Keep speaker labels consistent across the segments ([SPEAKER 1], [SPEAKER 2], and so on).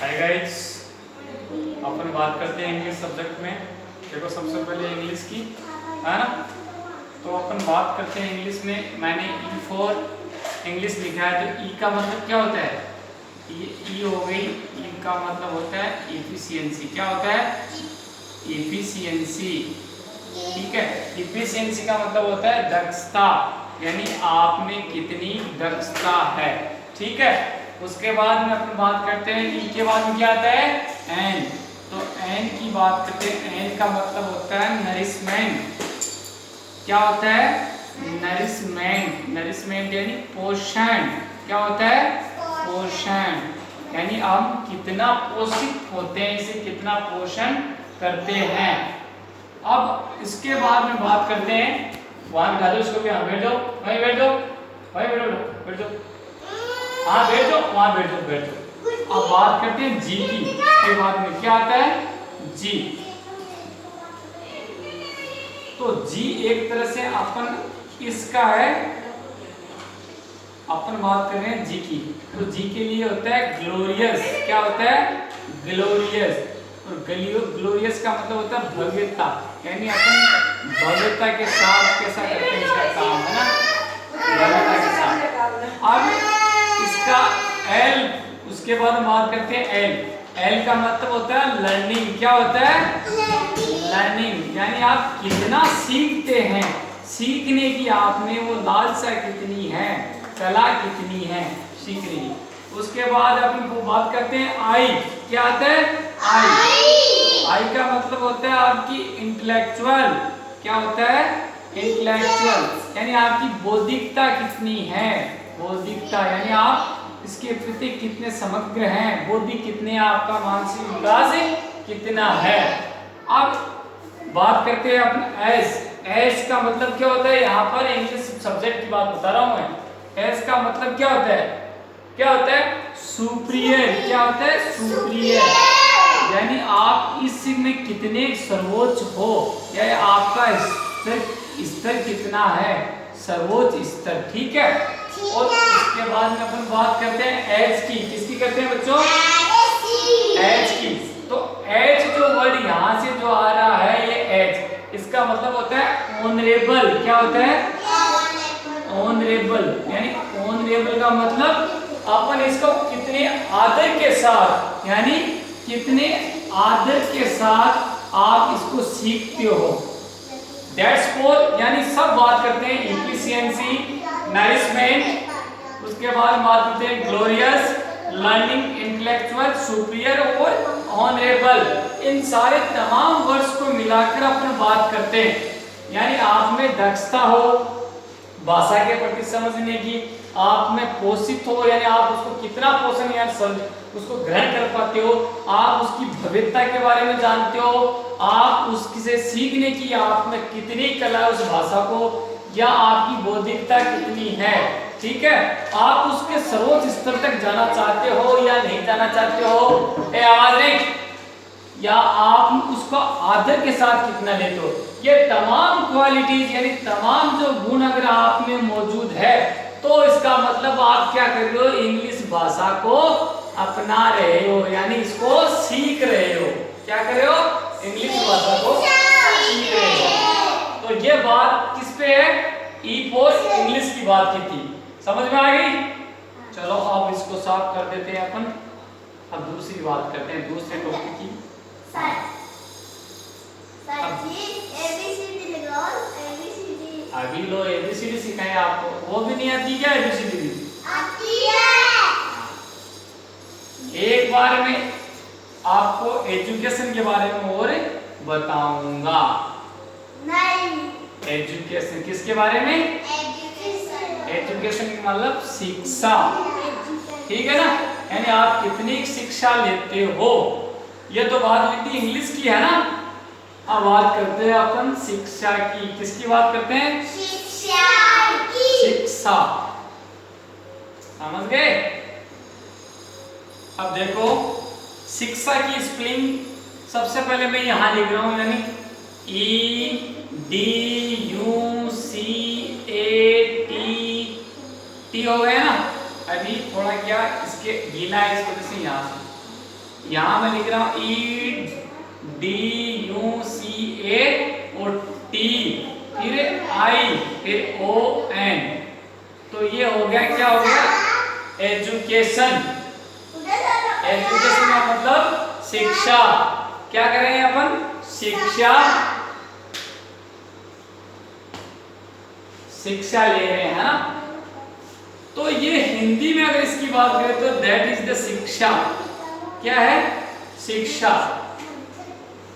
[SPEAKER 1] Hi guys, अपन बात करते हैं इंग्लिश सब्जेक्ट में। देखो सबसे पहले इंग्लिश की है ना, तो अपन बात करते हैं इंग्लिश में। मैंने ई फॉर इंग्लिश लिखा है, तो ई का मतलब क्या होता है? ई हो गई। ई का मतलब होता है एफिशिएंसी। क्या होता है? एफिशिएंसी। ठीक है, एफिशिएंसी का मतलब होता है दक्षता, यानी आप में कितनी दक्षता है। ठीक है, उसके बाद में अपन बात करते हैं ई के बाद में क्या आता है? एन। तो एन की बात करते हैं। एन का मतलब होता है नरिशमेंट। क्या होता है? नरिशमेंट। नरिशमेंट यानी पोषण। क्या होता है? पोषण, यानी हम कितना पोषित होते हैं, इसे कितना पोषण करते हैं। अब इसके बाद में बात करते हैं, वहां बिठा दो इसको भी, हाँ बैठ जाओ, वहीं बैठ जाओ, वहीं बैठ जाओ, बैठ जाओ, हाँ बैठ जाओ, वहां बैठ जाओ, बैठ जाओ। अब बात करते हैं जी की। इसके बाद में क्या आता है? जी। तो जी एक तरह से अपन इसका है, अपन बात कर रहे हैं जी की। तो जी के लिए होता है ग्लोरियस। क्या होता है? ग्लोरियस। और ग्लोरियस का मतलब होता है भव्यता, यानी अपन भव्यता के साथ कैसा करते हैं इसका काम, है ना, भव्यता के साथ। अब इसका एल, उसके बाद हम बात करते हैं एल। एल का मतलब होता है लर्निंग। क्या होता है? लर्निंग, यानी आप कितना सीखते हैं, सीखने की आप में वो लालसा कितनी है, कला कितनी है सीखने की। उसके बाद अपन को बात करते हैं आई। क्या आता है? आई। आई का मतलब होता है आपकी इंटेलेक्चुअल। क्या होता है? इंटेलेक्चुअल, यानी आपकी बौद्धिकता कितनी है। बौद्धिकता यानी आप इसके प्रति कितने समग्र हैं, बौद्धिक कितने, आपका मानसिक विकास कितना है। अब बात करते हैं अपन एस। एस का मतलब क्या होता है? यहाँ पर इंग्लिश सब्जेक्ट की बात बता रहा हूँ मैं। एस का मतलब क्या होता है? क्या होता है? सुपीरियर। क्या होता है? सुपीरियर, यानी आप इस में कितने सर्वोच्च हो, या आपका स्तर कितना है, सर्वोच्च स्तर। ठीक है, और उसके बाद में अपन बात करते हैं एज की। किसकी करते हैं बच्चों? एज की। तो एज जो वर्ड यहाँ से जो आ रहा है, ये एज, इसका मतलब होता है ऑनरेबल। क्या होता है? ऑनरेबल, यानी ऑनरेबल का मतलब अपन इसको कितने आदर के साथ, यानी कितने आदर के साथ आप इसको सीखते हो। दैट्स फॉर, यानी सब बात करते हैं एफिशिएंसी, नरिशमेंट, उसके बाद बात करते हैं ग्लोरियस, लर्निंग, इंटेलेक्चुअल, सुपीरियर और ऑनरेबल। इन सारे तमाम वर्ड्स को मिलाकर अपन बात करते हैं, यानी आप में दक्षता हो भाषा के प्रति समझने की, आप में पोषित हो, यानी आप उसको कितना पोषण या उसको ग्रहण कर पाते हो, आप उसकी भव्यता के बारे में जानते हो, आप उससे सीखने की आप में कितनी कला उस भाषा को, या आपकी बौद्धिकता कितनी है। ठीक है, आप उसके सर्वोच्च स्तर तक जाना चाहते हो या नहीं जाना चाहते हो, आवाज नहीं, या आप उसको आदर के साथ कितना लेते हो। ये तमाम क्वालिटीज, यानी तमाम जो गुण अगर आप में मौजूद है, तो इसका मतलब आप क्या कर रहे हो? इंग्लिश भाषा को अपना रहे हो, यानी इसको सीख रहे हो। क्या कर रहे हो? इंग्लिश भाषा को सीख रहे हो। तो ये बात किस पे है? ई फॉर इंग्लिश की बात की थी, समझ में आ गई? चलो अब इसको साफ कर देते हैं अपन। अब दूसरी बात करते हैं, दूसरे टॉपिक की। अभी लो एबीसीडी सिखाए आपको, वो भी नहीं आती क्या? एबीसीडी भी आती है। एक बार में आपको एजुकेशन के बारे में और बताऊंगा। नहीं, एजुकेशन किसके बारे में? एजुकेशन मतलब शिक्षा। ठीक है ना, यानी आप कितनी शिक्षा लेते हो। ये तो बात हुई थी इंग्लिश की, है ना। अब बात करते हैं अपन शिक्षा की। किसकी बात करते हैं? शिक्षा की। शिक्षा, समझ गए? अब देखो शिक्षा की स्पेलिंग सबसे पहले मैं यहां लिख रहा हूं, यानी EDUCAT, टी हो गया ना। अभी थोड़ा क्या इसके गीला है, इस वजह से यहां से यहाँ मैं लिख रहा हूँ EDUCA और T, फिर I, फिर ON। तो ये हो गया, क्या हो गया, एजुकेशन। एजुकेशन का मतलब शिक्षा। क्या कर रहे हैं अपन, शिक्षा, शिक्षा ले रहे हैं ना। तो ये हिंदी में अगर इसकी बात करें तो दैट इज द शिक्षा। क्या है, शिक्षा।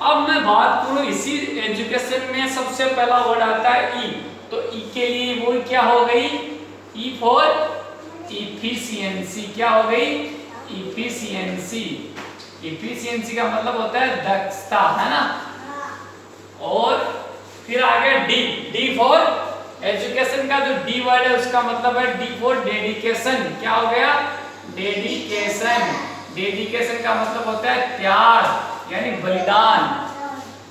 [SPEAKER 1] अब मैं बात करूं इसी एजुकेशन में सबसे पहला वर्ड आता है ई। तो ई के लिए वो क्या हो गई, ई फॉर इफिशियंसी। क्या हो गई, इफिशियंसी। इफिशियंसी का मतलब होता है दक्षता, है ना। और फिर आगे डी, डी फॉर एजुकेशन का जो डी वर्ड है उसका मतलब है डी फॉर डेडिकेशन। क्या हो गया, डेडिकेशन। डेडिकेशन का मतलब होता है त्याग यानी बलिदान।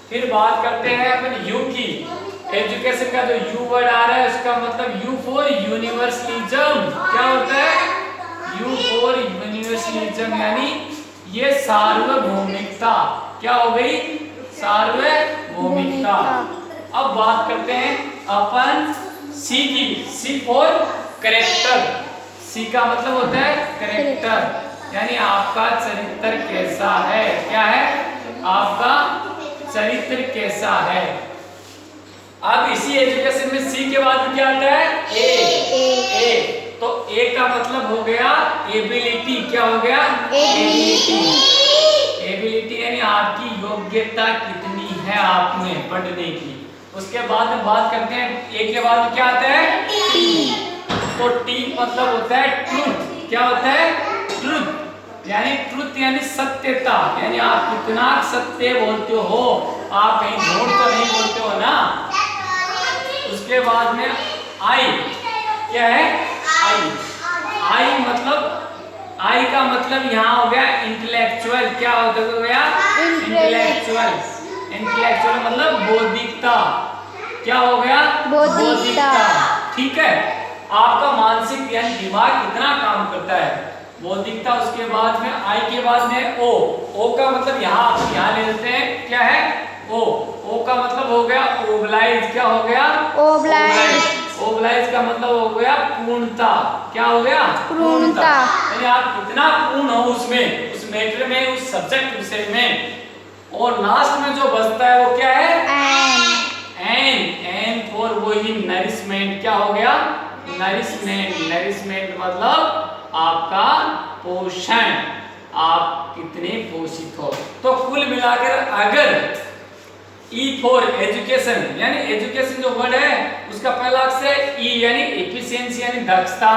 [SPEAKER 1] फिर बात करते हैं अपन यू की। एजुकेशन का जो यू वर्ड आ रहा है उसका मतलब यू फॉर यूनिवर्सलिज्म। क्या होता है, यू फॉर यूनिवर्सलिज्म यानी ये सार्वभौमिकता। क्या हो गई, सार्वभौमिकता। अब बात करते हैं अपन सी की। सी फॉर कैरेक्टर। सी का मतलब होता है कैरेक्टर यानी आपका चरित्र कैसा है। क्या है, आपका चरित्र कैसा है। अब इसी एजुकेशन में सी के बाद क्या आता है, ए। तो ए का मतलब हो गया एबिलिटी। क्या हो गया, एबिलिटी। एबिलिटी यानी आपकी योग्यता कितनी है आप में पढ़ने की। उसके बाद में बात करते हैं ए के बाद क्या आता है, टी। तो टी मतलब होता है ट्रूथ। क्या होता है, ट्रूथ यानी ट्रूथ यानी सत्यता। यानी आप कितना सत्य बोलते हो, आप कहीं झूठ तो नहीं बोलते हो ना। उसके बाद में आई। क्या है, आई। आई मतलब, आई का मतलब यहाँ हो गया इंटेलेक्चुअल। क्या हो गया, इंटेलेक्चुअल। इंटेलेक्चुअल मतलब बौद्धिकता। क्या हो गया, बौद्धिकता। ठीक है, आपका मानसिक यानी दिमाग कितना काम करता है, बौद्धिकता। उसके बाद में आई के बाद में ओ। ओ का मतलब यहाँ ले लेते हैं, क्या है, ओ। ओ का मतलब हो गया ओबलाइज। क्या हो गया, ओबलाइज। ओबलाइज का मतलब हो गया पूर्णता। क्या हो गया, पूर्णता। यानी आप कितना पूर्ण हो उसमें, उस मैटर में, उस सब्जेक्ट विषय में। और लास्ट में जो बचता है वो क्या है, एन। एन फॉर वही नरिशमेंट। क्या हो गया, नरिशमेंट। नरिशमेंट मतलब आपका पोषण, आप कितने पोषित हो। तो कुल मिलाकर अगर ई फॉर एजुकेशन यानी एजुकेशन जो वर्ड है उसका पहला अक्षर ई यानी एफिशिएंसी यानी दक्षता,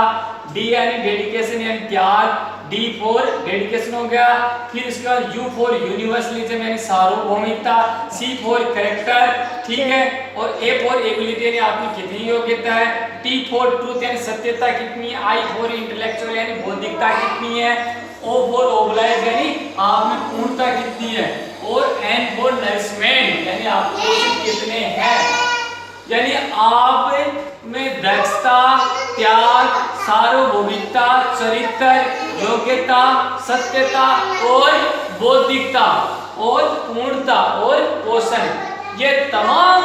[SPEAKER 1] डी यानी डेडिकेशन यानी त्याग, डी फॉर डेडिकेशन हो गया। फिर इसका यू फॉर यूनिवर्सलिज्म यानी सार्वभौमिकता, सी फॉर कैरेक्टर, ठीक है। और ए फॉर एबिलिटी यानी आपकी कितनी योग्यता है, टी फॉर ट्रूथ यानी सत्यता कितनी है, आई फॉर इंटेलेक्चुअल यानी बौद्धिकता कितनी है, ओ फॉर ओबलाइज यानी आप में पूर्णता कितनी है, और एन फॉर नरिशमेंट यानी आप पोषित कितने हैं। यानी आप में दक्षता, त्याग, सार्वभौमिकता, चरित्र, योग्यता, सत्यता और बौद्धिकता और पूर्णता और पोषण, ये तमाम,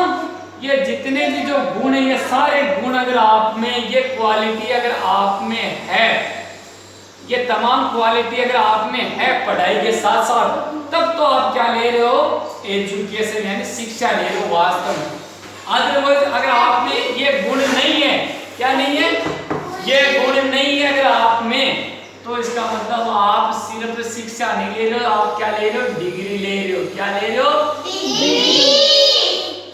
[SPEAKER 1] ये जितने भी जो गुण है, ये सारे गुण अगर आप में, ये क्वालिटी अगर आप में है, ये तमाम क्वालिटी अगर आप में है पढ़ाई के साथ साथ, तब तो आप क्या ले रहे हो, एजुकेशन यानी शिक्षा ले रहे हो वास्तव में। अदरवाइज अगर आप में ये गुण नहीं है, क्या नहीं है, ये गुण नहीं है अगर आप में, तो इसका मतलब आप सिर्फ शिक्षा नहीं ले रहे हो, आप क्या ले रहे हो, डिग्री ले रहे हो। क्या ले रहे हो, डिग्री।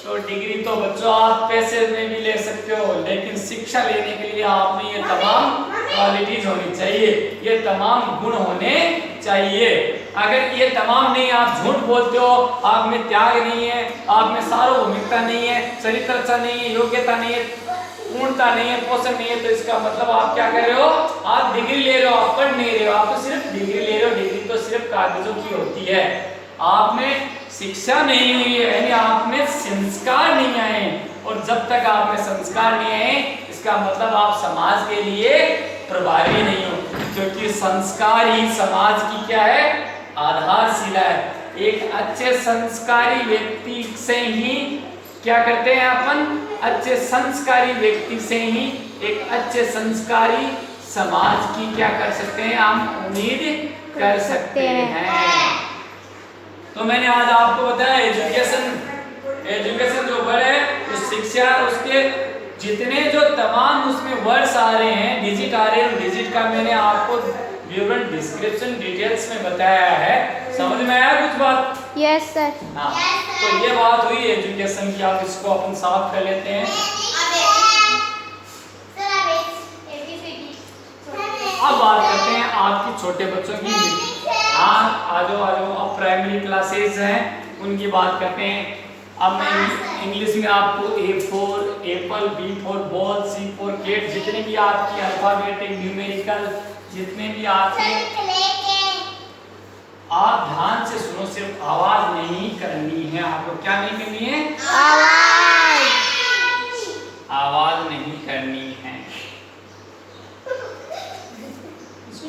[SPEAKER 1] तो डिग्री तो बच्चों आप पैसे में भी ले सकते हो, लेकिन शिक्षा लेने के लिए आप में ये तमाम क्वालिटीज होनी चाहिए, ये तमाम गुण होने चाहिए। अगर ये तमाम नहीं, आप झूठ बोलते हो, आप में त्याग नहीं है, आप में सार्वभौमिकता नहीं है, चरित्र अच्छा नहीं है, योग्यता नहीं है, पूर्णता नहीं है, पोषण नहीं है, तो इसका मतलब आप क्या कर रहे हो, आप डिग्री ले रहे हो, आप पढ़ नहीं रहे हो, आप तो सिर्फ डिग्री ले रहे हो। डिग्री तो सिर्फ कागजों की होती है, आप में शिक्षा नहीं हुई है, यानी आप में संस्कार नहीं आए। और जब तक आप में संस्कार नहीं आए, इसका मतलब आप समाज के लिए प्रभावी नहीं हो, क्योंकि संस्कार ही समाज की क्या है, आधारशिला है। एक अच्छे संस्कारी व्यक्ति से ही क्या करते हैं अपन, अच्छे संस्कारी व्यक्ति से ही एक अच्छे संस्कारी समाज की क्या कर सकते हैं, हम उम्मीद कर सकते हैं। तो मैंने आज आपको बताया एजुकेशन जो वर्ड है उस शिक्षा, उसके जितने जो तमाम उसमें वर्ड्स आ रहे हैं, डिजिट आ रहे हैं, डिजिट का मैंने आपको विवरण डिस्क्रिप्शन डिटेल्स में बताया है। समझ में आया कुछ बात?
[SPEAKER 2] Yes sir.
[SPEAKER 1] हाँ, तो ये बात हुई एजुकेशन की। आप इसको अपन साफ कर लेते हैं। अब बात करते हैं आपकी छोटे बच्चों की। हाँ, आ जाओ अब प्राइमरी क्लासेस हैं उनकी बात करते हैं। अब मैं इंग्लिश में आपको A for apple, B for ball, C for cat, जितने भी आपकी अल्फाबेटिक न्यूमेरिकल जितने भी आपके, आप ध्यान से सुनो, सिर्फ आवाज नहीं करनी है आपको। क्या नहीं करनी है? आवाज नहीं करनी है। इसको